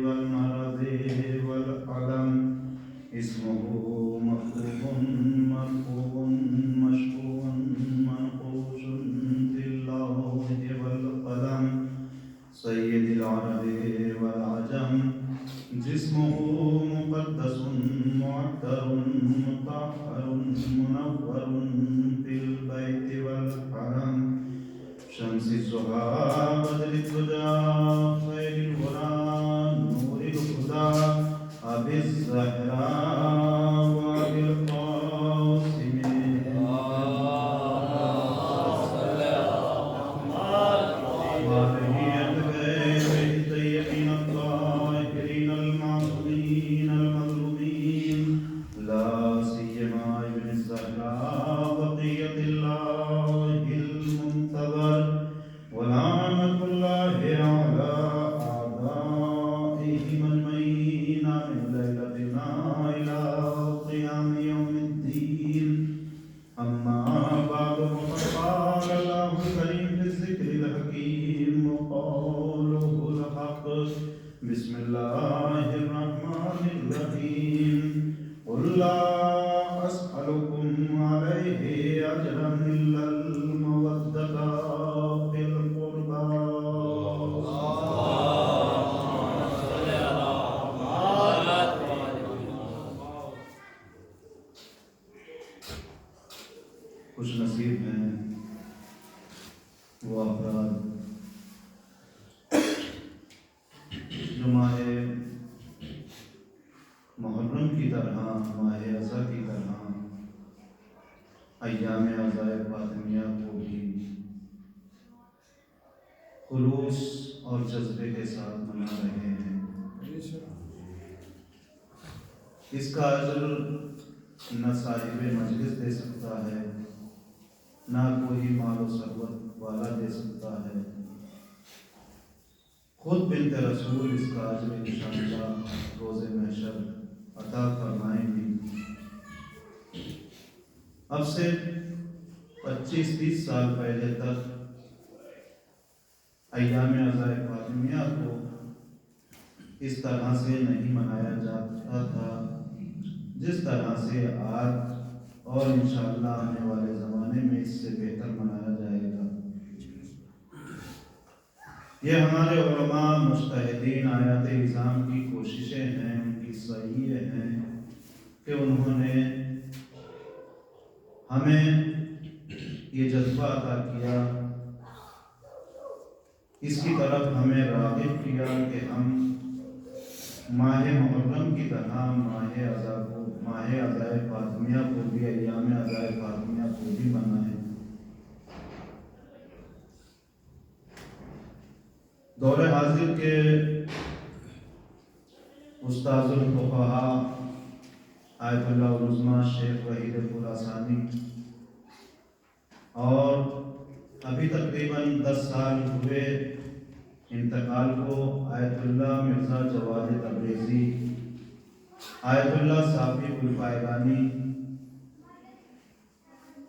والمرض والعدم اسمه مكتوب مرفوع مشفوع منقوش في اللوح والقلم سيد العرب والعجم جسمه مقدس معطر مطهر منور في البيت والحرم شمس الزهى بدر الدجى خير الورى نور الهدى أبي الزهراء وأبي القاسم وعليه الغيب الطيبين الطاهرين المعصومين المظلومين لا سيما ابن الزهراء بقية الله المنتظر ولعنة الله على أعدائهم أجمعين من ليلتنا إلى قيام يوم الدين أما بعد فقد قال الله الكريم في الذكر الحكيم وقوله الحق بسم الله الرحمن الرحيم قل لا أسألكم عليه أجرا إلا المودة في القربى خوش نصیب ہیں وہ افراد جو ماہ محرم کی طرح ماہ عزا کی طرح ایام عزائے فاطمیہ کو بھی خلوص اور جذبے کے ساتھ منا رہے ہیں۔ اس کا اجر نہ صاحب مجلس دے سکتا ہے، نہ کوئی مال و ثروت والا دے سکتا ہے، خود بنت رسول اس کا اجر انشاءاللہ روز محشر عطا فرمائیں گی۔ اب سے 25-30 سال پہلے تک ایام عزائے فاطمیہ کو اس طرح سے نہیں منایا جاتا تھا جس طرح سے آج اور انشاءاللہ آنے والے زمانے میں اس سے بہتر منایا جائے گا۔ یہ ہمارے علماء مجتہدین آیات نظام کی کوششیں ہیں، ان کی صحیح ہیں کہ انہوں نے ہمیں یہ جذبہ عطا کیا، اس کی طرف ہمیں راغب کیا کہ ہم ماہ محرم کی طرح ماہ عزائے فاطمیہ کو بھی، ایام عزائے فاطمیہ کو بھی منائیں۔ دور حاضر کے استاذ الفقہاء آیت اللہ العظمیٰ شیخ وحید خراسانی اور ابھی تقریباً 10 سال ہوئے انتقال کو آیت اللہ مرزا جواد تبریزی، آیت اللہ صافی گلپائگانی،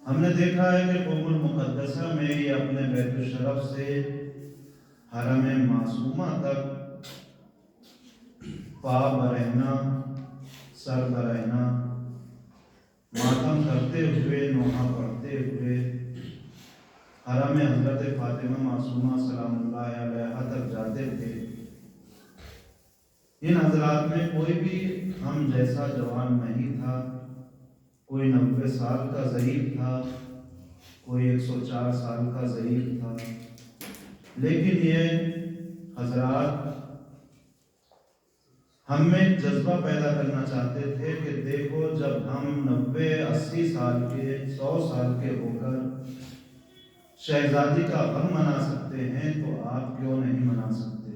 ہم نے دیکھا ہے کہ قوم المقدسہ میں یہ اپنے بیت الشرف سے حرم معصومہ تک پا برہنہ سر برہنہ ماتم کرتے ہوئے، نوحہ پڑھتے ہوئے حرم حضرت فاطمہ معصومہ سلام اللہ علیہا تک جاتے تھے۔ ان حضرات میں کوئی بھی ہم جیسا جوان نہیں تھا، کوئی 90 سال کا ضعیف تھا، کوئی 104 سال کا ضعیف تھا، لیکن یہ حضرات ہم میں جذبہ پیدا کرنا چاہتے تھے کہ دیکھو جب ہم 90-80 سال کے 100 سال کے ہو کر شہزادی کا غم منا سکتے ہیں تو آپ کیوں نہیں منا سکتے۔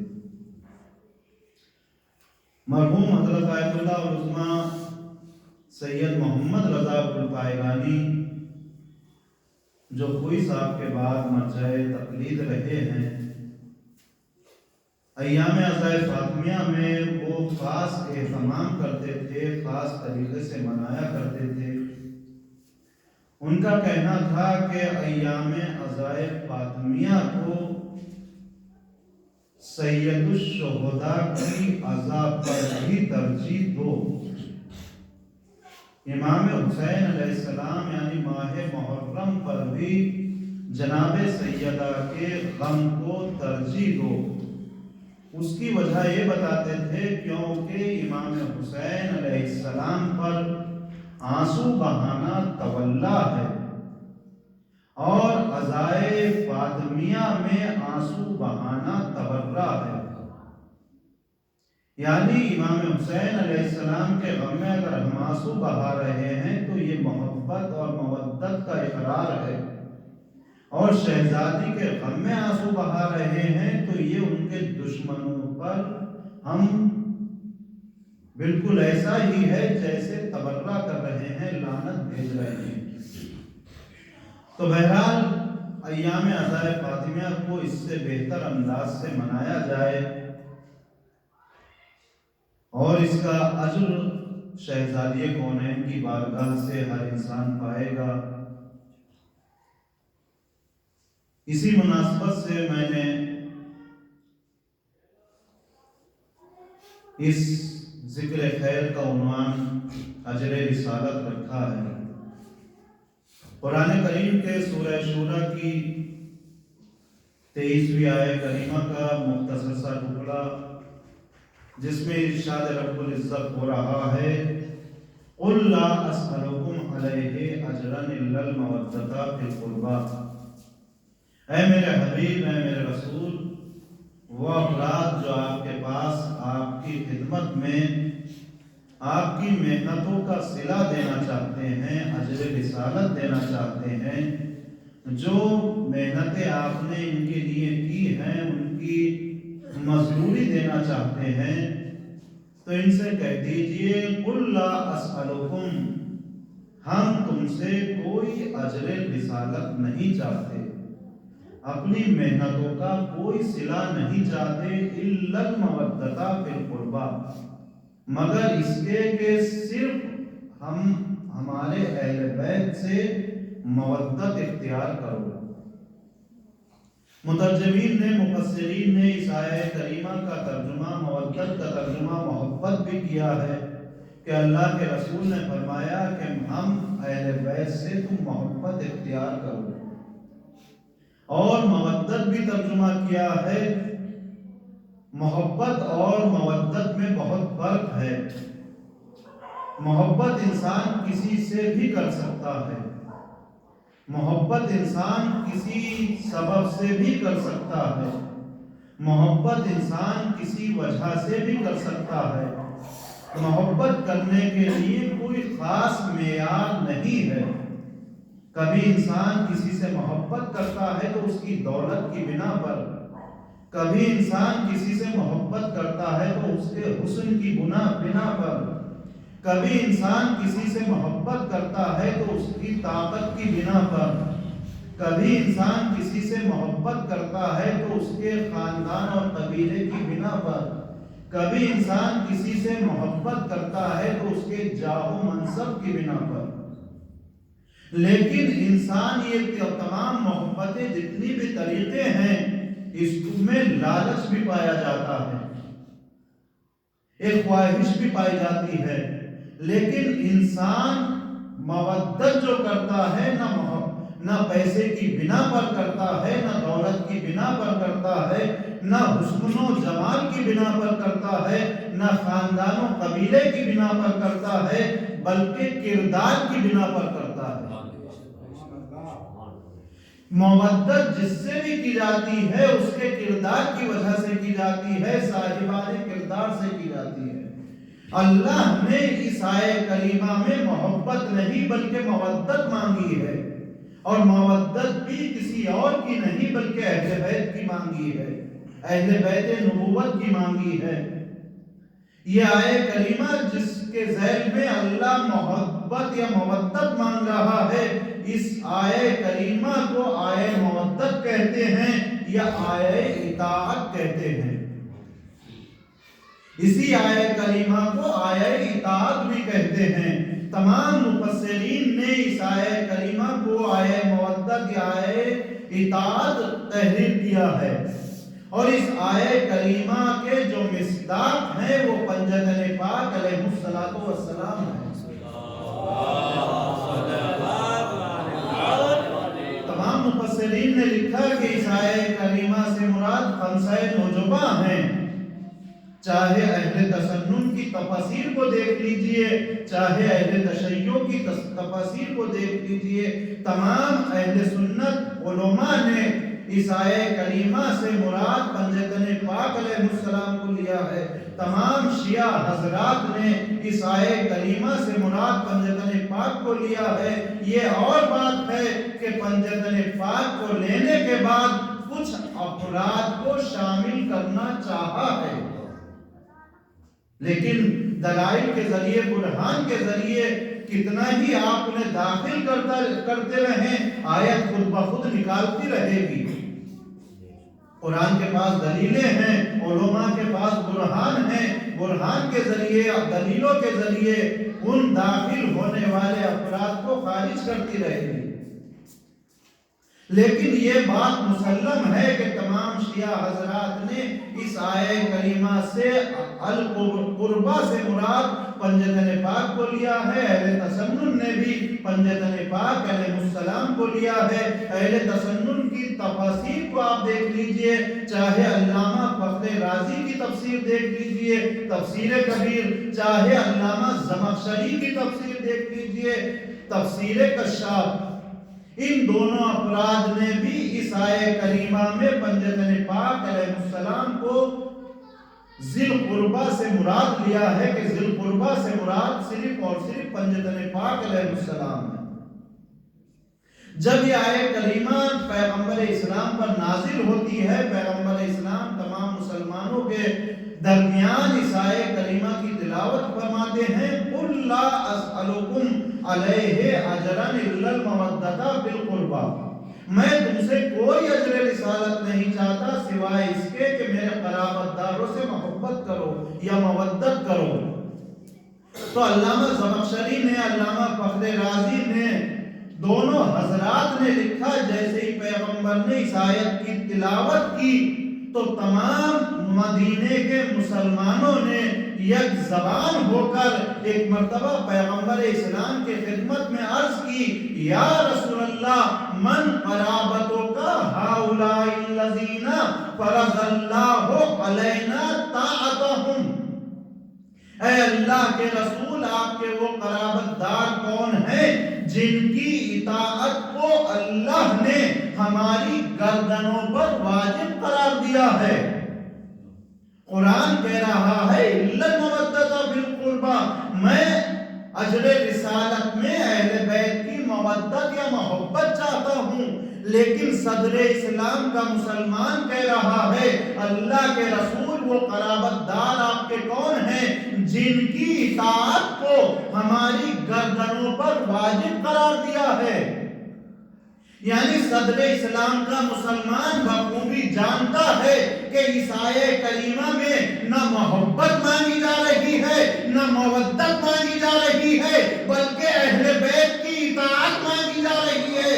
مرحوم حضرت آیت اللہ العظمیٰ سید محمد رضا گلپائگانی جو کوئی صاحب کے بعد مرجع تقلید رہے ہیں، ایام عزائے فاطمیہ میں وہ خاص اہتمام کرتے تھے، خاص طریقے سے منایا کرتے تھے۔ ان کا کہنا تھا کہ ایام عزائے فاطمیہ کو سید الشہداء کی عزا پر بھی ترجیح دو۔ امام حسین علیہ السلام یعنی ماہ محرم پر بھی جناب سیدہ کے غم کو ترجیح دو۔ اس کی وجہ یہ بتاتے تھے کیونکہ امام حسین علیہ السلام پر آنسو بہانا تولا ہے، اور عزائے فاطمیہ میں آنسو بہانا تبرہ ہے۔ یعنی امام حسین علیہ السلام کے غم میں اگر ہم آنسو بہا رہے ہیں تو یہ محبت اور مودت کا اقرار ہے، اور شہزادی کے غم میں آنسو بہا رہے ہیں تو یہ ان کے دشمنوں پر ہم بالکل ایسا ہی ہے جیسے تبرہ کر رہے ہیں، لعنت بھیج رہے ہیں۔ تو بہرحال ایام عزائے فاطمیہ کو اس سے بہتر انداز سے منایا جائے، اور اس کا اجر شہزادی کونین کی بارگاہ سے ہر انسان پائے گا۔ اسی مناسبت سے میں نے اس ذکر خیر کا عنوان اجر رسالت رکھا ہے۔ قرآن کریم کے سورہ شورى کی 23ویں آیت کریمہ کا مختصر سا ٹکڑا، جس میں ارشاد رب العزت ہو رہا ہے، قُلْ لَا أَسْأَلُكُمْ عَلَيْهِ أَجْرًا إِلَّا الْمَوَدَّةَ فِي الْقُرْبَى۔ اے میرے حبیب، اے میرے رسول، وہ افراد جو آپ کے پاس آپ کی خدمت میں آپ کی محنتوں کا صلہ دینا چاہتے ہیں، اجر رسالت دینا چاہتے ہیں، جو محنتیں آپ نے ان کے لیے کی ہیں ان کی مزدوری دینا چاہتے ہیں، تو ان سے کہہ دیجئے قُلْ لَا أَسْأَلُكُمْ، ہم تم سے کوئی اجر رسالت نہیں چاہتے، اپنی محنتوں کا کوئی صلہ نہیں چاہتے، إِلَّا الْمَوَدَّةَ فِي الْقُرْبَى، مگر اس کے کہ صرف ہم ہمارے اہل بیت سے مودت اختیار کرو۔ مترجمین نے، مفسرین نے اس آیہ کریمہ کا ترجمہ مودت کا ترجمہ محبت بھی کیا ہے، کہ اللہ کے رسول نے فرمایا کہ ہم اہل بیت سے تم محبت اختیار کرو، اور مودت بھی ترجمہ کیا ہے۔ محبت اور مودت میں بہت فرق ہے۔ محبت انسان کسی سے بھی کر سکتا ہے، محبت انسان کسی سبب سے بھی کر سکتا ہے، محبت انسان کسی وجہ سے بھی کر سکتا ہے۔ محبت کرنے کے لیے کوئی خاص معیار نہیں ہے۔ کبھی انسان کسی سے محبت کرتا ہے تو اس کی دولت کی بنا پر، کبھی انسان کسی سے محبت کرتا ہے تو اس کے حسن کی بنا پر، کبھی انسان کسی سے محبت کرتا ہے تو اس کی طاقت کی بنا پر، کبھی انسان کسی سے محبت کرتا ہے تو اس کے خاندان اور قبیلے کی بنا پر، کبھی انسان کسی سے محبت کرتا ہے تو اس کے جاہ و منصب کی بنا پر۔ لیکن انسان یہ تمام محبتیں جتنی بھی طریقے ہیں، اس میں لالچ بھی پایا جاتا ہے، ایک خواہش بھی پائی جاتی ہے، لیکن انسان مودت جو کرتا ہے نہ پیسے کی بنا پر کرتا ہے، نہ دولت کی بنا پر کرتا ہے، نہ حسن و جمال کی بنا پر کرتا ہے، نہ خاندان و قبیلے کی بنا پر کرتا ہے، بلکہ کردار کی بنا پر کرتا ہے۔ مودت جس سے بھی کی جاتی ہے اس کے کردار کی وجہ سے کی جاتی ہے، صاحبان کردار سے کی جاتی ہے۔ اللہ نے اس آیہ کریمہ میں محبت نہیں بلکہ مودت مانگی ہے، اور مودت بھی کسی اور کی نہیں بلکہ اہل بیت کی مانگی ہے، اہل بیت نبوت کی مانگی ہے۔ یہ آیہ کریمہ جس کے ذیل میں اللہ محبت یا مودت مانگ رہا ہے، اس آیہ کریمہ کو آیہ مودت کہتے ہیں یا آیہ اطاعت کہتے ہیں۔ اسی آیہ کریمہ کو آیہ اطاعت بھی کہتے ہیں۔ تمام مفسرین نے اس آیہ کریمہ کو آیہ مودت یا آیہ اطاعت تحریر کیا ہے، اور اس آیہ کریمہ کے جو مصداق ہیں وہ پنجتن پاک علیہ الصلوۃ والسلام ہیں۔ تمام مفسرین نے لکھا کہ اس آیہ کریمہ سے مراد خمسہ نجبہ ہیں۔ چاہے اہل تسنن کی تفاسیر کو دیکھ لیجئے، چاہے اہل تشیع کی تفاسیر کو دیکھ لیجئے، تمام اہل سنت علماء نے اس آیہ کریمہ سے مراد پنجتن پاک علیہ السلام کو لیا ہے۔ تمام شیعہ حضرات نے اس آیہ کریمہ سے مراد پنجتن پاک کو لیا ہے۔ یہ اور بات ہے کہ پنجتن پاک کو لینے کے بعد کچھ افراد کو شامل کرنا چاہا ہے، لیکن دلائل کے ذریعے، برہان کے ذریعے کتنا ہی آپ انہیں داخل کرتے رہیں، آیت خود بخود نکالتی رہے گی۔ قرآن کے پاس دلیلیں ہیں، علماء کے پاس برہان ہیں، برہان کے ذریعے، دلیلوں کے ذریعے ان داخل ہونے والے افراد کو خارج کرتی رہے گی۔ لیکن یہ بات مسلم ہے کہ تمام شیعہ حضرات نے اس آیہ کریمہ سے القربہ سے مراد پنجتن پاک کو لیا ہے۔ اہل تسنن نے بھی پنجتن پاک علیہ السلام کو لیا ہے۔ اہل تسنن کی تفاسیر کو آپ دیکھ لیجئے، چاہے علامہ فخر رازی کی تفسیر دیکھ لیجئے، تفسیر کبیر، چاہے علامہ زمخشری کی تفسیر دیکھ لیجئے، تفسیر کشاف، ان دونوں افراد نے بھی اس آیہ کریمہ میں پنجتن پاک علیہ السلام کو ذی القربہ سے مراد لیا ہے کہ ذی القربہ سے مراد صرف اور صرف پنجتن پاک علیہ السلام ہے۔ جب یہ آیہ کریمہ پیغمبر اسلام پر نازل ہوتی ہے، پیغمبر اسلام تمام مسلمانوں کے درمیان اس آیہ کریمہ کی تلاوت فرماتے ہیں، قُلْ لَا أَسْأَلُكُمْ عَلَيْهِ أَجْرًا إِلَّا الْمَوَدَّةَ بِالْقُرْبَى، میں تم سے کوئی اجر رسالت نہیں چاہتا سوائے اس کے کہ میرے قرابت داروں سے محبت کرو یا مودت کرو۔ تو علامہ زمخشری نے، علامہ فخر رازی نے، دونوں حضرات نے لکھا جیسے ہی پیغمبر نے اس آیت کی تلاوت کی تو تمام مدینے کے مسلمانوں نے یک زبان ہو کر ایک مرتبہ پیغمبر اسلام کے خدمت میں عرض کی، یا رسول اللہ من قرابتوں کا ہؤلاء الذین فرض اللہ علینا طاعتہم، اے اللہ کے رسول آپ کے وہ قرابت دار کون ہیں جن کی اطاعت کو اللہ نے ہماری گردنوں پر واجب قرار دیا ہے۔ قرآن کہہ رہا ہے اِلَّا الْمَوَدَّةَ بِالْقُرْبَى، میں اجر رسالت میں اہل بیت کی مودت یا محبت چاہتا ہوں، لیکن صدر اسلام کا مسلمان کہہ رہا ہے اللہ کے رسول وہ قرابت دار آپ کے کون ہیں جن کی اطاعت کو ہماری گردنوں پر واجب قرار دیا ہے۔ یعنی صدر اسلام کا مسلمان بخوبی جانتا ہے کہ اس آیہ کریمہ میں نہ محبت مانگی جا رہی ہے، نہ مودت مانگی جا رہی ہے، بلکہ اہل بیت کی اطاعت مانگی جا رہی ہے۔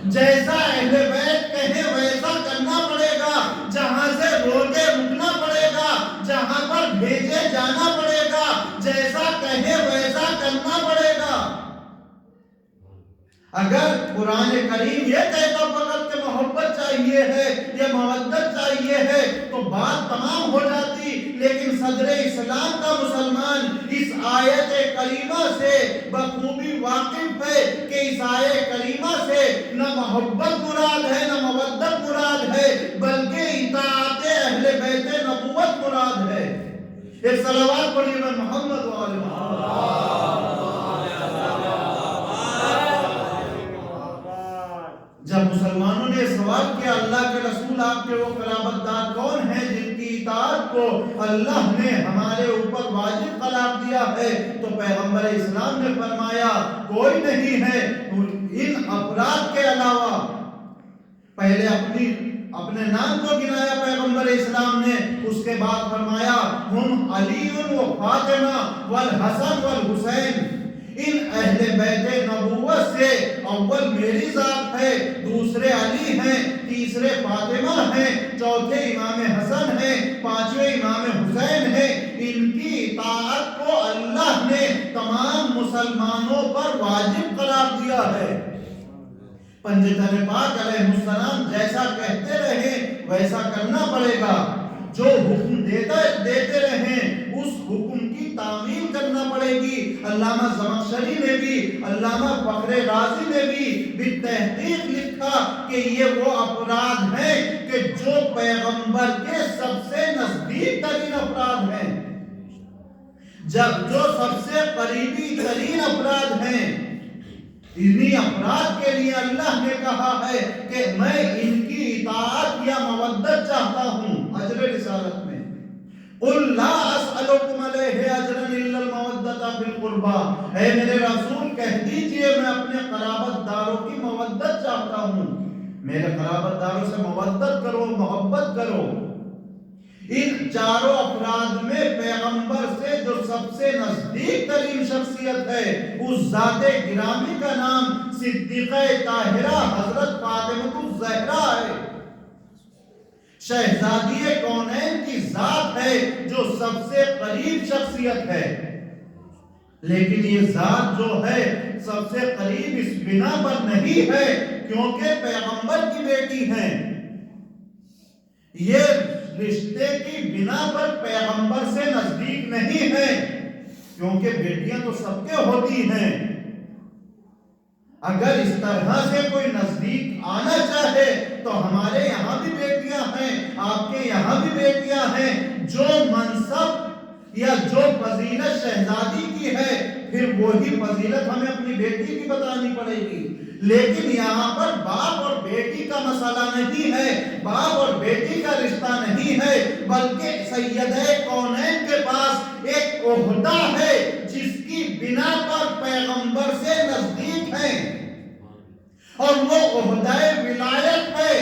جیسا اہل بیت کہیں ویسا کرنا پڑے گا، جہاں سے روکے رکنا پڑے گا، جہاں پر بھیجے جانا پڑے گا، جیسا کہیں ویسا کرنا پڑے گا۔ اگر قرآن کریم یہ کہتا فقط کہ محبت چاہیے ہے یا مودت چاہیے ہے تو بات تمام ہو جاتی، لیکن صدر اسلام کا مسلمان اس آیت کریمہ سے بخوبی واقف ہے کہ اس آیت کریمہ سے نہ محبت مراد ہے نہ مودت مراد ہے، بلکہ اطاعت اہل بیت نبوت مراد ہے۔ ایک صلوات پڑھیے میں محمد و آل محمد۔ جب مسلمانوں نے سوال کیا اللہ کے رسول آپ کے وہ قرابت دار کون ہیں جن کی اطاعت کو اللہ نے ہمارے اوپر واجب قرار دیا ہے، تو پیغمبر اسلام نے فرمایا کوئی نہیں ہے ان افراد کے علاوہ۔ پہلے اپنے نام کو گنایا پیغمبر اسلام نے، اس کے بعد فرمایا ہم علی و فاطمہ والحسن والحسین، ان اہل بیت نبوت سے اول میری ذات ہے، دوسرے علی ہیں، تیسرے فاطمہ ہیں، چوتھے امام حسن ہیں، پانچویں امام حسین ہیں۔ ان کی اطاعت کو اللہ نے تمام مسلمانوں پر واجب قرار دیا ہے۔ پنجتن پاک علیہ السلام جیسا کہتے رہے ویسا کرنا پڑے گا، جو حکم دیتے رہیں اس حکم کی تعمیل کرنا پڑے گی۔ علامہ زمخشری نے بھی، علامہ فخر رازی نے بھی بالتحقیق لکھا کہ یہ وہ افراد ہیں کہ جو پیغمبر کے سب سے نزدیک ترین افراد ہیں، جو سب سے قریبی ترین افراد ہیں۔ انہی افراد کے لیے اللہ نے کہا ہے کہ میں ان کی اطاعت یا مودت چاہتا ہوں اجر رسالت میں۔ قُلْ لَا أَسْأَلُكُمْ عَلَيْهِ أَجْرًا إِلَّا الْمَوَدَّةَ فِي الْقُرْبَى، اے میرے رسول کہہ دیجئے میں اپنے قرابت داروں کی مودت چاہتا ہوں، میرے قرابت داروں سے مودت کرو، محبت کرو۔ ان چاروں افراد میں پیغمبر سے جو سب سے نزدیک ترین شخصیت ہے اس ذات گرامی کا نام صدیقہ طاہرہ حضرت فاطمہ الزہرا ہے، شہزادی کونین کی ذات ہے جو سب سے قریب شخصیت ہے۔ لیکن یہ ذات جو ہے سب سے قریب اس بنا پر نہیں ہے کیونکہ پیغمبر کی بیٹی ہیں، یہ رشتے کی بنا پر پیغمبر سے نزدیک نہیں ہے کیونکہ بیٹیاں تو سب کے ہوتی ہیں۔ اگر اس طرح سے کوئی نزدیک آنا چاہے تو ہمارے یہاں بھی بیٹیاں ہیں، آپ کے یہاں بھی بیٹیاں ہیں، جو منصب یا جو فضیلت شہزادی کی ہے پھر وہی فضیلت ہمیں اپنی بیٹی کی بتانی پڑے گی۔ لیکن یہاں پر باپ اور بیٹی کا مسئلہ نہیں ہے، باپ اور بیٹی کا رشتہ نہیں ہے، بلکہ سیدہ کونین کے پاس ایک عہدہ ہے جس کی بنا پر پیغمبر سے نزدیک ہیں، اور وہ عہدہ ولایت ہے،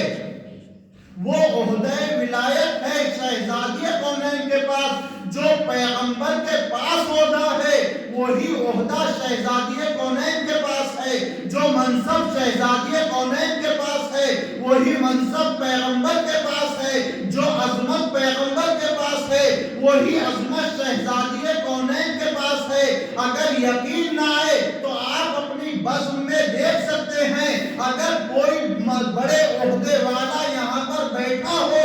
وہ عہدہ ولایت ہے شہزادی کونین کے پاس۔ جو پیغمبر کے پاس عہدہ ہے وہی عہدہ شہزادی کونین کے پاس ہے، جو منصب شہزادی کونین کے پاس ہے وہی منصب پیغمبر کے پاس ہے، جو عظمت پیغمبر کے پاس ہے وہی عظمت شہزادی کونین کے پاس ہے۔ اگر یقین نہ آئے تو آپ اپنی بزم میں دیکھ سکتے ہیں، اگر کوئی بڑے عہدے والا یہاں پر بیٹھا ہو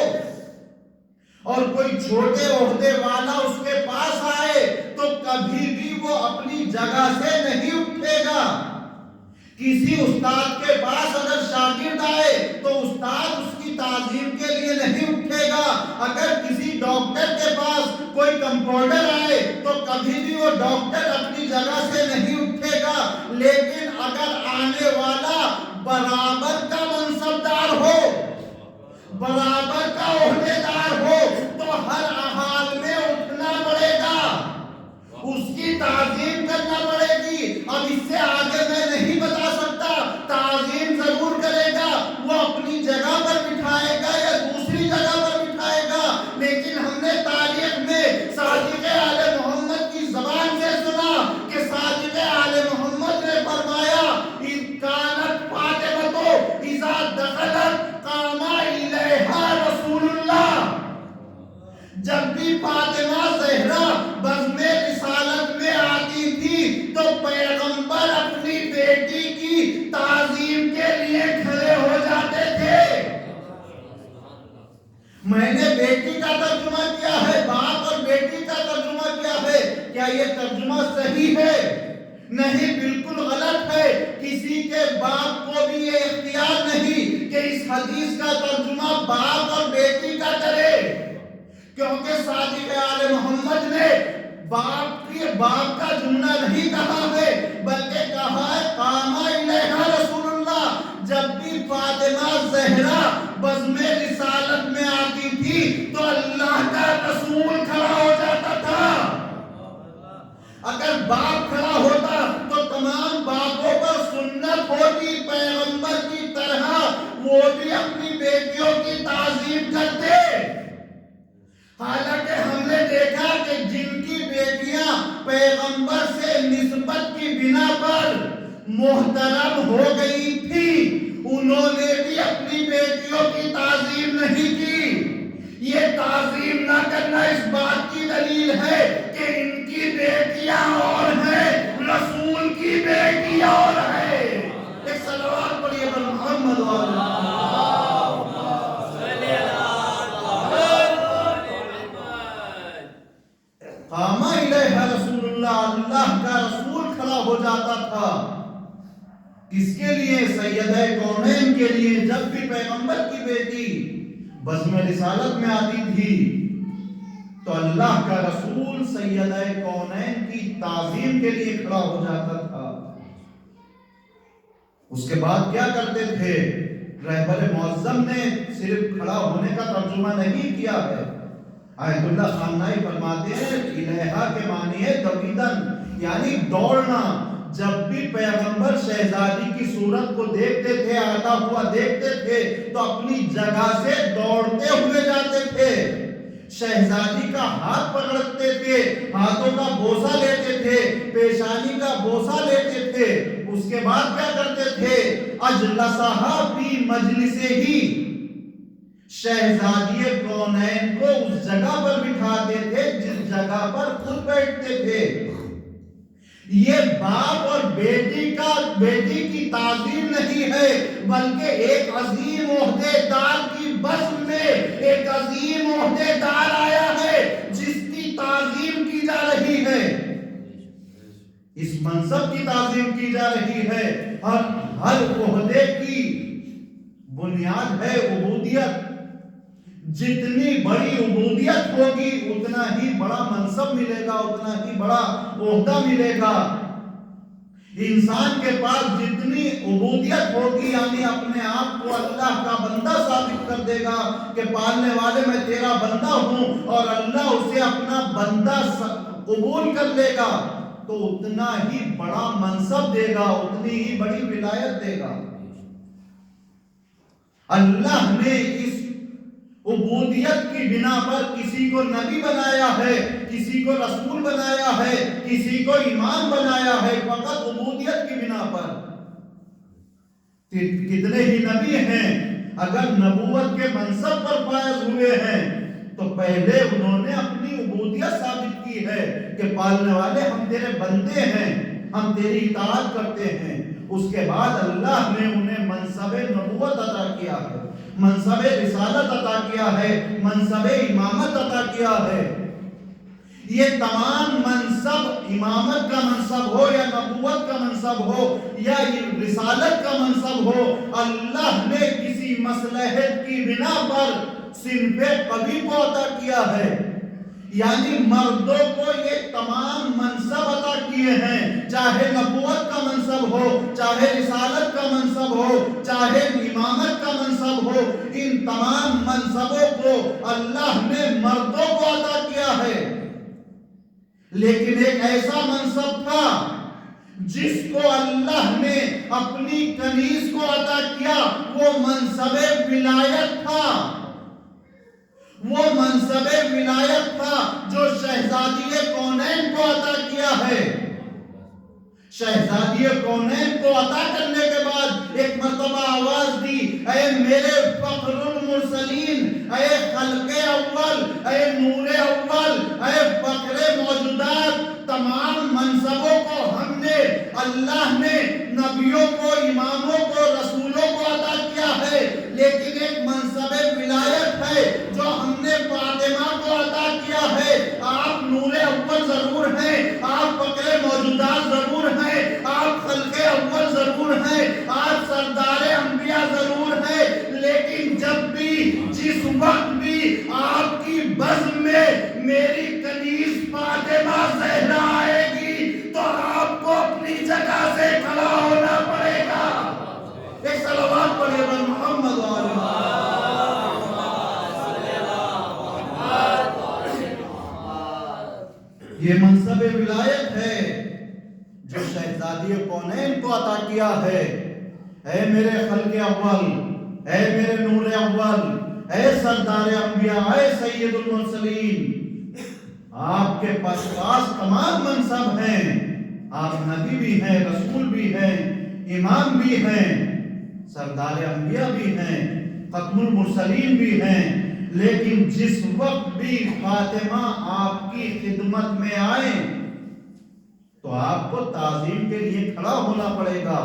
اور کوئی چھوٹے عہدے والا اس کے پاس آئے تو کبھی بھی وہ اپنی جگہ سے نہیں اٹھے گا۔ کسی استاد کے پاس اگر شاگرد آئے تو استاد اس کی تعظیم کے لیے نہیں اٹھے گا۔ اگر کسی ڈاکٹر کے پاس کوئی کمپاؤنڈر آئے تو کبھی بھی وہ ڈاکٹر اپنی جگہ سے نہیں اٹھے گا۔ لیکن اگر آنے والا برابر کا منصبدار ہو، برابر کا عہدے دار ہو تو ہر حال میں اٹھنا پڑے گا، اس کی تعظیم کرنا پڑے گی۔ اب اس سے آگے میں نہیں بتا سکتا، تعظیم ضرور کرے گا، وہ اپنی جگہ پر بٹھائے گا یا دوسری جگہ پر بٹھائے گا، لیکن ہم نے تاریخ میں صادق آل محمد کی زبان سے سنا کہ صادق آل محمد نے فرمایا اِذْ كَانَتْ فَاطِمَةُ إِذَا دَخَلَتْ قَامَ إِلَيْهَا رسول اللہ۔ جب بھی فاطمہ زہرا بزم رسالت میں آتی تھی تو پیغمبر اپنی بیٹی کی تعظیم کے لیے کھڑے ہو جاتے تھے۔ میں نے بیٹی کا ترجمہ کیا ہے، باپ اور بیٹی کا ترجمہ کیا ہے، کیا یہ ترجمہ صحیح ہے؟ نہیں، بالکل غلط ہے۔ کسی کے باپ کو بھی یہ اختیار نہیں کہ اس حدیث کا ترجمہ باپ اور بیٹی کا کرے، کیونکہ صادق آل محمد نے باپ کا جملہ نہیں کہا ہے بلکہ کہا ہے قام الیہا رسول اللہ۔ جب بھی فاطمہ زہرا بزم رسالت میں آتی تھی تو اللہ کا رسول کھڑا ہو جاتا تھا۔ اگر باپ کھڑا ہوتا تو تمام باپوں پر سنت ہوتی پیغمبر کی طرح، وہ بھی اپنی بیٹیوں کی تعظیم کرتے۔ حالانکہ ہم نے دیکھا کہ جن کی بیٹیاں پیغمبر سے نسبت کی بنا پر محترم ہو گئی تھی، انہوں نے بھی اپنی بیٹیوں کی تعظیم نہیں کی۔ یہ تعظیم نہ کرنا اس بات کی دلیل ہے کہ ان کی بیٹیاں اور ہیں، رسول کی بیٹی اور ہے۔ ایک صلوات پڑھیے پر محمد والا۔ قام الیہا رسول اللہ، اللہ کا رسول کھڑا ہو جاتا تھا، کس کے لیے؟ سیدہ کونین کے لیے۔ جب بھی پیغمبر کی بیٹی بزم رسالت میں آتی تھی تو اللہ کا رسول سیدہ کونین کی تعظیم کے لیے کھڑا ہو جاتا تھا۔ اس کے بعد کیا کرتے تھے؟ رہبر معظم نے صرف کھڑا ہونے کا ترجمہ نہیں کیا ہے، آیت اللہ خامنائی فرماتے ہیں الہا کے معنی ہے دویدن، یعنی دوڑنا۔ جب بھی پیغمبر شہزادی کی صورت کو دیکھتے تھے، آتا ہوا دیکھتے تھے تو اپنی جگہ سے دوڑتے ہوئے جاتے تھے، شہزادی کا ہاتھ پکڑتے تھے، ہاتھوں کا بوسہ لیتے تھے، پیشانی کا بوسہ لیتے تھے۔ اس کے بعد کیا کرتے تھے؟ اجلسہا فی مجلسہ ہی، شہزادی کونین کو اس جگہ پر بٹھاتے تھے جس جگہ پر خود بیٹھتے تھے۔ یہ باپ اور بیٹی کی تعظیم نہیں ہے، بلکہ ایک عظیم عہدے دار کی بزم میں ایک عظیم عہدے دار آیا ہے جس کی تعظیم کی جا رہی ہے، اس منصب کی تعظیم کی جا رہی ہے۔ اور ہر عہدے کی بنیاد ہے عبودیت، جتنی بڑی عبودیت ہوگی اتنا ہی بڑا منصب ملے گا، اتنا ہی بڑا عہدہ ملے گا۔ انسان کے پاس جتنی عبودیت ہوگی، یعنی اپنے آپ کو اللہ کا بندہ ثابت کر دے گا کہ پالنے والے میں تیرا بندہ ہوں، اور اللہ اسے اپنا بندہ قبول کر لے گا تو اتنا ہی بڑا منصب دے گا، اتنی ہی بڑی ولایت دے گا۔ اللہ نے اس عبودیت کی بنا پر کسی کو نبی بنایا ہے، کسی کو رسول بنایا ہے، کسی کو امام بنایا ہے، فقط عبودیت کی بنا پر۔ کتنے ہی نبی ہیں اگر نبوت کے منصب پر فائز ہوئے ہیں تو پہلے انہوں نے اپنی عبودیت ثابت کی ہے کہ پالنے والے ہم تیرے بندے ہیں، ہم تیری اطاعت کرتے ہیں۔ اس کے بعد اللہ نے انہیں منصب نبوت عطا کیا ہے، منصب رسالت عطا کیا ہے، منصب امامت عطا کیا ہے۔ یہ تمام منصب، امامت کا منصب ہو یا نبوت کا منصب ہو یا رسالت کا منصب ہو، اللہ نے کسی مصلحت کی بنا پر صنف قوی کو عطا کیا ہے، یعنی مردوں کو یہ تمام منصب عطا کیے ہیں، چاہے نبوت کا منصب ہو، چاہے رسالت کا منصب ہو، چاہے امامت کا منصب ہو، ان تمام منصبوں کو اللہ نے مردوں کو عطا کیا ہے۔ لیکن ایک ایسا منصب تھا جس کو اللہ نے اپنی کنیز کو عطا کیا، وہ منصب ولایت تھا، وہ منصب ولایت تھا جو شہزادی کونین کو عطا کیا ہے۔ شہزادی کونین کو عطا کرنے کے بعد ایک مرتبہ آواز دی، اے میرے فخر المرسلین، اے خلق اول، اے نور اول، اے فخر موجودات، تمام منصبوں کو ہم نے، اللہ نے نبیوں کو، اماموں کو، رسولوں کو عطا کیا ہے، لیکن ایک منصب ولایت ہے جو ہم نے فاطمہ کو عطا کیا ہے۔ آپ نور اول ضرور ہیں، آپ فخر موجودات ضرور ہیں، آپ خلق اول ضرور ہیں، آپ سردار انبیاء ضرور ہیں، لیکن جب بھی، جس وقت بھی آپ کی بزم میں میری کنیز فاطمہ زہرا آئے گی تو آپ کو اپنی جگہ سے کھڑا ہونا پڑے گا۔ ایک صلوات پڑھیے بر محمد والا۔ یہ منصب ولایت ہے جو شہزادی کونین کو عطا کیا ہے۔ اے میرے خلق اول، اے میرے نور اول، اے سردار انبیاء، اے سید المرسلین، آپ کے پاس تمام منصب ہیں، آپ نبی بھی ہیں، رسول بھی ہیں، امام بھی ہیں، سردار انبیاء بھی ہیں، ختم المرسلین بھی ہیں، لیکن جس وقت بھی فاطمہ آپ کی خدمت میں آئے تو آپ کو تعظیم کے لیے کھڑا ہونا پڑے گا۔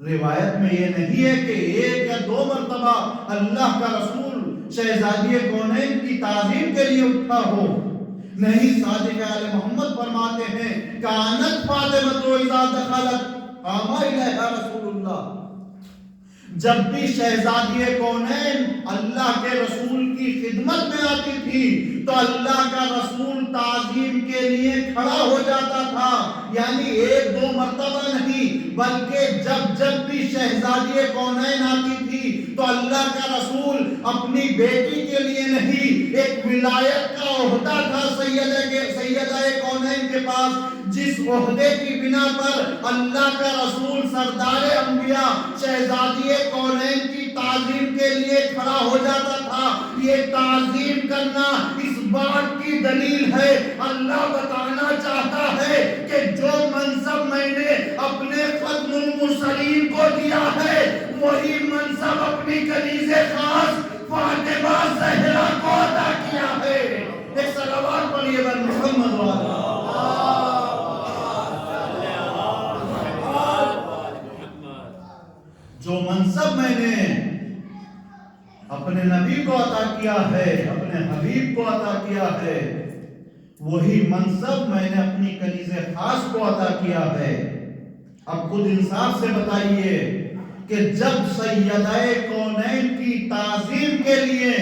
روایت میں یہ نہیں ہے کہ ایک یا دو مرتبہ اللہ کا رسول شہزادی کونین کی تعظیم کے لیے اٹھا ہو، نہیں، صادق آل محمد فرماتے ہیں کانت فاطمہ اذا دخلت قام الیہا رسول اللہ، جب بھی شہزادی کونین اللہ کے رسول کی خدمت میں آتی تھی تو اللہ کا رسول تعظیم کے لیے کھڑا ہو جاتا تھا، یعنی ایک دو مرتبہ نہیں بلکہ جب بھی شہزادی کونین آتی تھی تو اللہ کا رسول اپنی بیٹی کے لیے نہیں، ایک ولایت کا عہدہ تھا سیدہ کونین کے پاس، جس عہدے کی بنا پر اللہ کا رسول سردار انبیاء شہزادی کونین کی تعظیم کے لیے کھڑا ہو جاتا تھا۔ یہ تعظیم کرنا اس بات کی دلیل ہے، اللہ بتانا چاہتا ہے کہ جو منصب میں نے اپنے ختم المرسلین کو دیا ہے وہی منصب اپنی کنیز خاص فاطمہ زہرا کو عطا کیا ہے۔ ایک صلوات پڑھیے بر محمد والا۔ جو منصب میں نے اپنے نبی کو عطا کیا ہے، اپنے حبیب کو عطا کیا ہے، وہی منصب میں نے اپنی کنیز خاص کو عطا کیا ہے۔ اب خود انصاف سے بتائیے کہ جب سیدہ کونین کی تعظیم کے لیے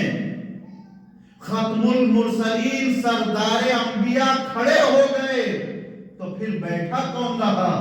ختم المرسلین سردار انبیاء کھڑے ہو گئے تو پھر بیٹھا کون رہا؟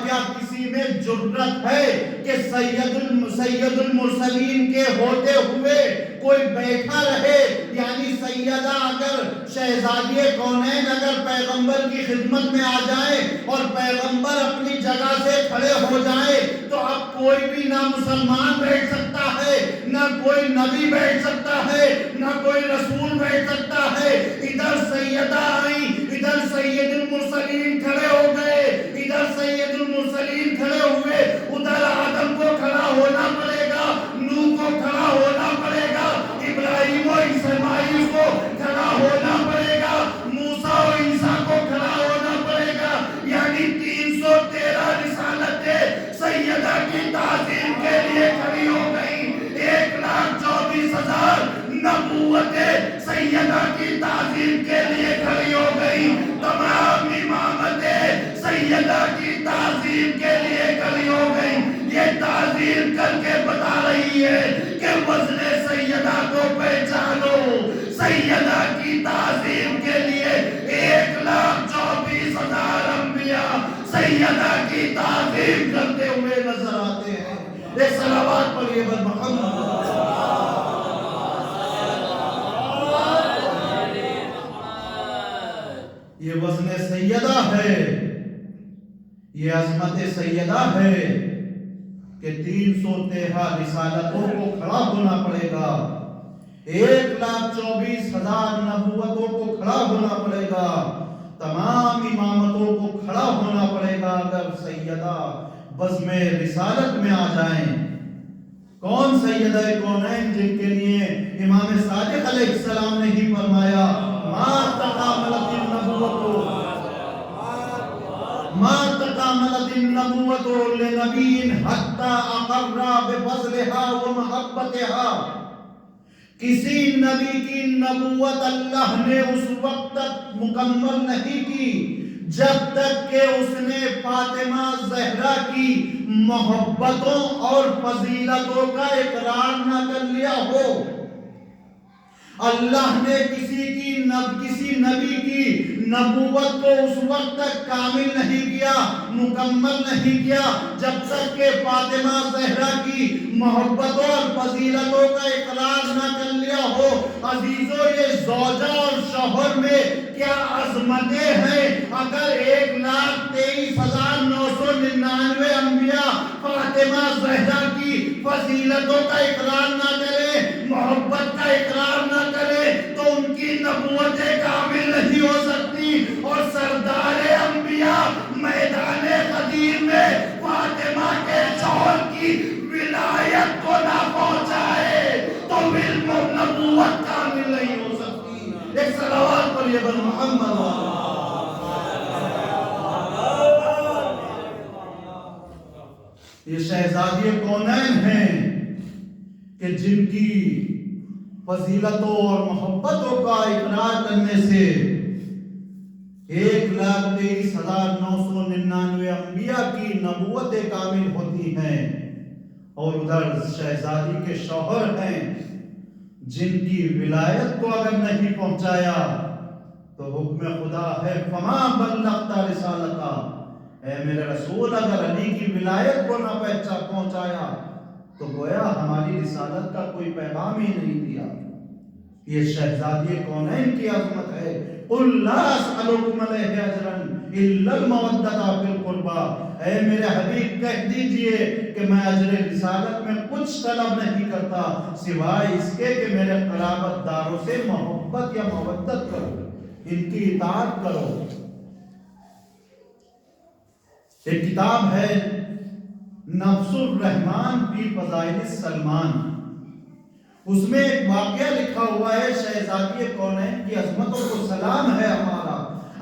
کیا کسی میں جرأت ہے کہ سید المرسلین کے ہوتے ہوئے کوئی بیٹھا رہے؟ یعنی سیدہ اگر شہزادی کونین اگر پیغمبر کی خدمت میں آ جائیں اور پیغمبر اپنی جگہ سے کھڑے ہو جائیں تو اب کوئی بھی نہ مسلمان بیٹھ سکتا ہے، نہ کوئی نبی بیٹھ سکتا ہے، نہ کوئی رسول بیٹھ سکتا ہے۔ ادھر سیدہ آئیں، ادھر سید المرسلین کھڑے ہو گئے، ادھر سید المرسلین کھڑے ہوئے، ادھر آدم کو کھڑا ہونا پڑے گا، نوح کو کھڑا ہونا پڑے گا، ابراہیم و اسماعیل کو کھڑا ہونا پڑے گا، موسیٰ و عیسیٰ کو کھڑا ہونا پڑے گا، یعنی 313 رسالتیں سیدہ کی تعظیم کے لیے کھڑی ہو گئی۔ 1,24,000 نبوتیں سیدہ کی تعظیم کے لیے کھڑی ہو گئی، تمام امامتیں سیدہ کی تعظیم کے لیے کھڑی ہو گئی۔ یہ تعظیم کر کے بتا رہی ہے کہ وزن سیدہ کو پہچانو، سیدہ کی تعظیم کے لیے 1,24,000 انبیاء سیدہ کی تعظیم کرتے ہوئے نظر آتے ہیں۔ ایک صلوات پڑھیے بر محمد۔ یہ وزن سیدہ ہے، یہ عظمت سیدہ ہے کہ 313 رسالتوں کو کھڑا ہونا پڑے گا، 1,24,000 نبوتوں کو کھڑا ہونا پڑے گا، تمام امامتوں کو کھڑا ہونا پڑے گا اگر سیدہ بزم رسالت میں آ جائیں۔ کون سیدہ کونین جن کے لیے امام صادق علیہ السلام نے ہی فرمایا ما تکاملت النبوت لنبی حتی اقر بفضلها ومحبتها، کسی نبی کی نبوت اللہ نے اس وقت تک مکمل نہیں کی جب تک کہ اس نے فاطمہ زہرا کی محبتوں اور فضیلتوں کا اقرار نہ کر لیا ہو۔ اللہ نے کسی نبی کی نبوت کو اس وقت تک کامل نہیں کیا، مکمل نہیں کیا جب تک کہ فاطمہ زہرا کی محبتوں اور فضیلتوں کا اقرار نہ کر لیا ہو۔ عزیزو، یہ زوجہ اور شوہر میں کیا عظمتیں ہیں، اگر 1,23,999 انبیاء فاطمہ زہرا کی فضیلتوں کا اقرار نہ کریں، محبت کا اقرار نہ کریں تو ان کی نبوتیں کامل نہیں طیبا محمد. یہ شہزادی کونین ہیں کہ جن کی فضیلتوں اور محبتوں کا اقرار کرنے سے 1,23,999 انبیاء کی نبوتیں کامل ہوتی ہیں. اور ادھر شہزادی کے شوہر ہیں جن کی ولایت کو اگر نہیں پہنچایا تو حکم خدا ہے فما بلغت رسالتا. اے میرے رسول اگر علی کی ولایت کو نہ پہنچایا تو گویا ہماری رسالت کا کوئی پیغام ہی نہیں دیا. یہ شہزادی کونین کی عظمت ہے. قل لا اسألکم علیہ اجرا الا المودۃ فی القربى. اے میرے حبیب کہہ دیجئے کہ میں اجر رسالت میں کچھ طلب نہیں کرتا سوائے اس کے کہ میرے قرابت داروں سے محبت یا مودت کرو، ان کی اطاعت کرو. ایک کتاب ہے نفس الرحمن فی فضائل سلمان، اس میں ایک واقعہ لکھا ہوا ہے شہزادی کونین کی عظمتوں کو سلام ہے ہمارا.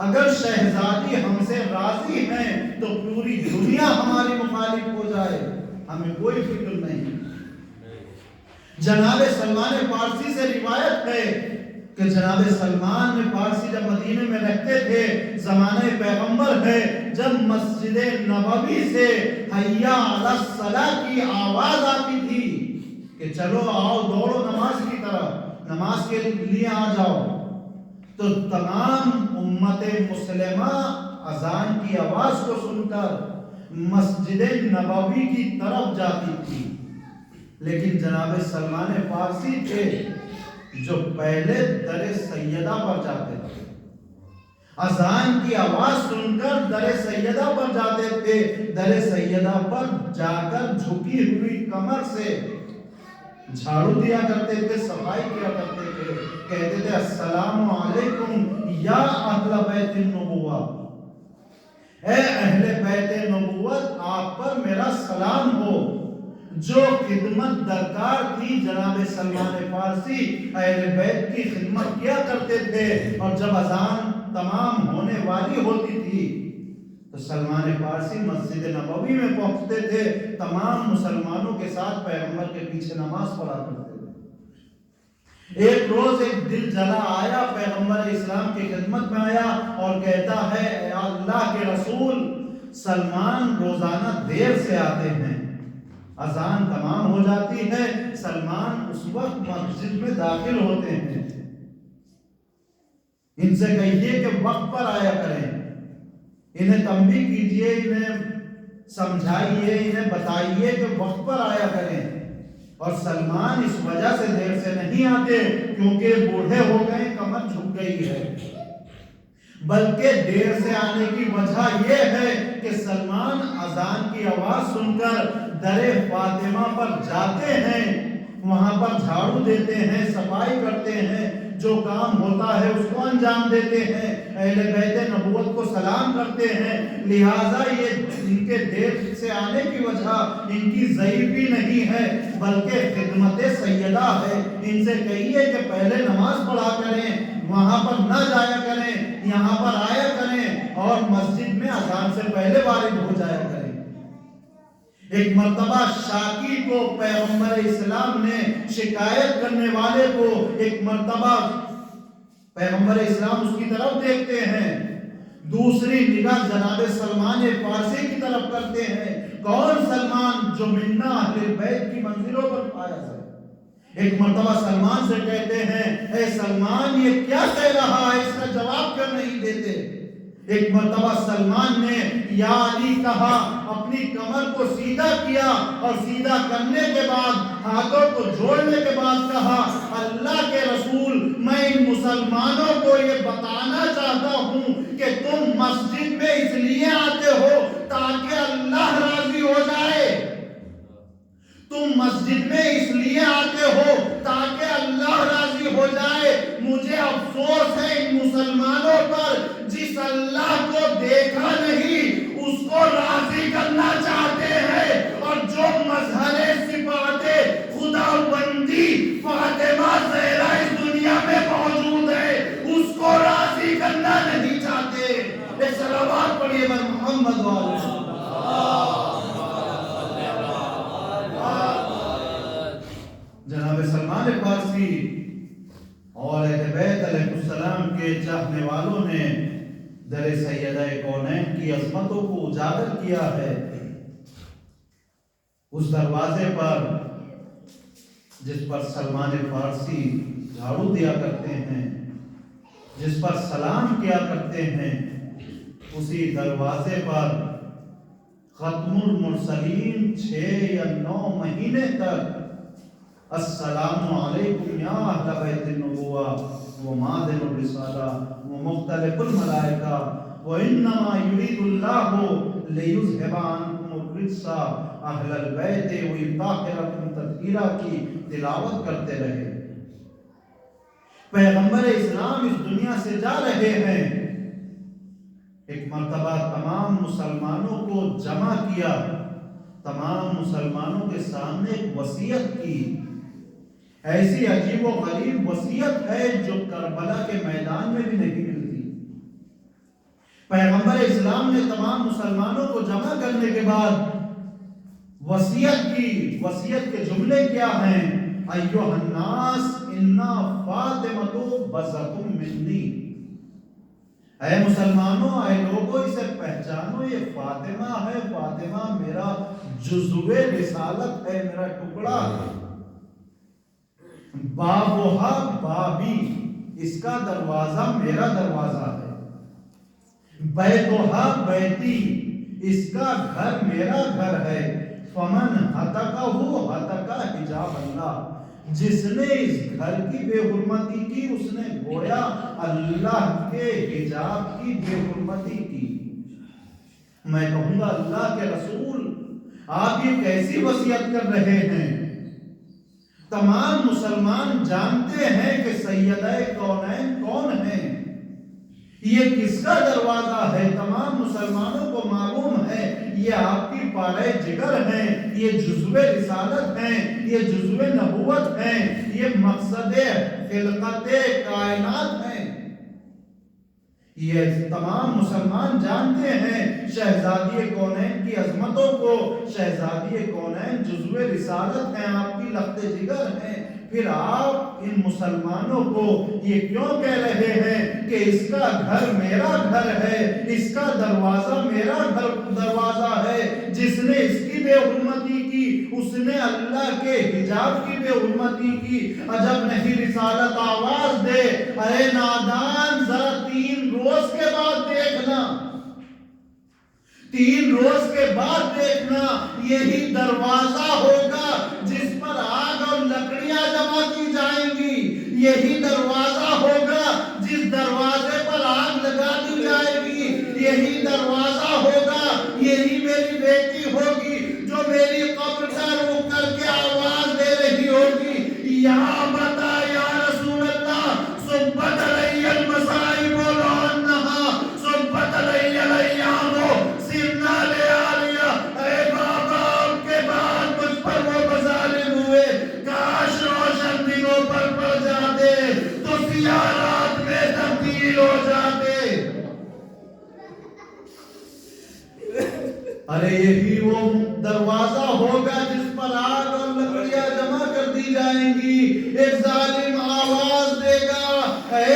اگر شہزادی ہم سے راضی ہیں تو پوری دنیا ہماری مخالف ہو جائے ہمیں کوئی فکر نہیں. جناب سلمان فارسی سے روایت ہے کہ جناب سلمان فارسی جب مدینے میں رہتے تھے زمانہ پیغمبر ہے، جب مسجد نبوی سے حیا علی الصلاۃ کی آواز آتی تھی کہ چلو آؤ دوڑو نماز کی طرف، نماز کے لیے آ جاؤ، تو تمام امت مسلمہ اذان کی آواز کو سن کر مسجد نبوی کی طرف جاتی تھی. لیکن جناب سلمان فارسی تھے جو پہلے در سیدہ پر جاتے تھے، اذان کی آواز سن کر در سیدہ پر جاتے تھے. در سیدہ پر جا کر جھکی ہوئی کمر سے جھاڑو دیا کرتے تھے، صفائی کیا کرتے تھے، کہتے تھے السلام علیکم یا اہل بیت النبوہ. اے اہل بیت نبوت آپ پر میرا سلام ہو. جو خدمت درکار تھی جناب سلمان فارسی اہل بیت کی خدمت کیا کرتے تھے، اور جب اذان تمام ہونے والی ہوتی تھی تو سلمان فارسی مسجد نبوی میں پہنچتے تھے، تمام مسلمانوں کے ساتھ پیغمبر کے پیچھے نماز پڑھا کرتے تھے. ایک روز ایک دل جلا آیا، پیغمبر اسلام کی خدمت میں آیا اور کہتا ہے اے اللہ کے رسول سلمان روزانہ دیر سے آتے ہیں، اذان تمام ہو جاتی ہے، سلمان اس وقت مسجد میں داخل ہوتے ہیں، ان سے کہیے کہ وقت پر آیا کریں، انہیں تنبیہ کیجئے، انہیں سمجھائیے، انہیں بتائیے کہ وقت پر آیا کریں. اور سلمان اس وجہ سے دیر سے نہیں آتے کیونکہ بوڑھے ہو گئے، کمر جھک گئی ہے، بلکہ دیر سے آنے کی وجہ یہ ہے کہ سلمان اذان کی آواز سن کر در فاطمہ پر جاتے ہیں، وہاں پر جھاڑو دیتے ہیں، صفائی کرتے ہیں، جو کام ہوتا ہے اس کو انجام دیتے ہیں، اہل بیت نبوت کو سلام کرتے ہیں. لہٰذا یہ ان کے دیر سے آنے کی وجہ ان کی ضعیفی نہیں ہے بلکہ خدمت سیدہ ہے. ان سے کہیے کہ پہلے نماز پڑھا کریں، وہاں پر نہ جایا کریں، یہاں پر آیا کریں اور مسجد میں اذان سے پہلے وارد ہو جایا کریں. ایک مرتبہ شاکی کو پیغمبر اسلام نے شکایت کرنے والے کو ایک مرتبہ پیغمبر اسلام اس کی طرف دیکھتے ہیں، دوسری نگاہ جناب سلمان فارسی کی طرف کرتے ہیں. کون سلمان جو منا اہل بیت کی منزلوں پر پایا ہے. ایک مرتبہ سلمان سے کہتے ہیں اے سلمان یہ کیا کہہ رہا ہے، اس کا جواب کیوں نہیں دیتے. ایک مرتبہ سلمان نے یا علی کہا، اپنی کمر کو سیدھا کیا اور سیدھا کرنے کے بعد ہاتھوں کو جوڑنے کے بعد کہا اللہ کے رسول میں ان مسلمانوں کو یہ بتانا چاہتا ہوں کہ تم مسجد میں اس لیے آتے ہو تاکہ اللہ راضی ہو جائے. تم مسجد میں اس لیے آتے ہو تاکہ اللہ راضی ہو جائے. مجھے افسوس ہے ان مسلمانوں پر جس اللہ کو دیکھا نہیں اس کو راضی کرنا چاہتے ہیں، اور جو مظہر صفات خدا بندی فاطمہ زہرا اس دنیا میں موجود ہے اس کو راضی اور اہل بیت علیہ السلام کے چاہنے والوں نے در سیدہ کونین کی عظمتوں کو اجاگر کیا ہے۔ اس دروازے پر جس پر سلمان فارسی جھاڑو دیا کرتے ہیں، جس پر سلام کیا کرتے ہیں، اسی دروازے پر ختم المرسلین 6 یا 9 مہینے تک السلام علیکم یا اہل بیت النبوہ و مادن الرسالہ و مختلف الملائکہ و انما یرید اللہ لیذہب عنکم الرجس اہل البیت و یطہرکم تطہیرا کی تلاوت کرتے رہے۔ پیغمبر اسلام اس دنیا سے جا رہے ہیں، ایک مرتبہ تمام مسلمانوں کو جمع کیا، تمام مسلمانوں کے سامنے ایک وصیت کی، ایسی عجیب و غریب وصیت ہے جو کربلا کے میدان میں بھی نہیں ملتی۔ پیغمبر اسلام نے تمام مسلمانوں کو جمع کرنے کے بعد وصیت کی، وصیت کے جملے کیا ہیں؟ ایھا الناس انا فاطمۃ بضعۃ منی، اے مسلمانوں، اے لوگوں، اسے پہچانو، یہ فاطمہ ہے، فاطمہ میرا جزو رسالت ہے، میرا ٹکڑا ہے۔ بابوہا بابی، اس کا دروازہ میرا دروازہ ہے۔ بیتوہا بیتی، اس کا گھر میرا گھر ہے۔ فمن ہتکہ ہتکہ حجاب اللہ، جس نے اس گھر کی بے حرمتی کی، اس نے گویا اللہ کے حجاب کی بے حرمتی کی۔ میں کہوں گا اللہ کے رسول، آپ یہ کیسی وصیت کر رہے ہیں؟ تمام مسلمان جانتے ہیں کہ سیدہ کونین کون ہیں، یہ کس کا دروازہ ہے، تمام مسلمانوں کو معلوم ہے یہ آپ کی پارے جگر ہیں، یہ جزو رسالت ہیں، یہ جزو نبوت ہیں، یہ مقصد خلقت کائنات ہیں۔ یہ تمام مسلمان جانتے ہیں شہزادی کونین کی عظمتوں کو، شہزادی کونین جزو رسالت ہیں، آپ کی لخت جگر ہیں، پھر آپ ان مسلمانوں کو یہ کیوں کہہ رہے ہیں کہ اس کا گھر میرا گھر ہے، اس کا دروازہ میرا دروازہ ہے؟ جس نے اس کی بے حرمتی کی، اس نے اللہ کے حجاب کی بے حرمتی کی۔ عجب نہیں رسالت آواز دے، اے نادان ذرا 3 روز کے بعد دیکھنا، 3 روز کے بعد دیکھنا، یہی دروازہ ہوگا جس پر آگ اور لکڑیاں جمع کی جائیں گی، یہی دروازہ ہوگا جس دروازے پر آگ لگا دی جائے گی، یہی دروازہ ہوگا، یہی میری بیٹی ہوگی جو میری قبر کا رخ کر کے آواز دے رہی ہوگی، یا بتا یا رسول اللہ صبت علی المصائب ولعنہا صبت علی الیام سرنا لیالیا، اے بابا آپ کے بعد مجھ پر وہ مظالم ہوئے، کاش روشن دنوں پر پڑ جاتے تو سیاہ رات میں تبدیل ہو جاتے۔ ارے یہی وہ دروازہ ہوگا جس پر آگ اور لکڑیاں جمع کر دی جائیں گی، ایک ظالم آواز دے گا، اے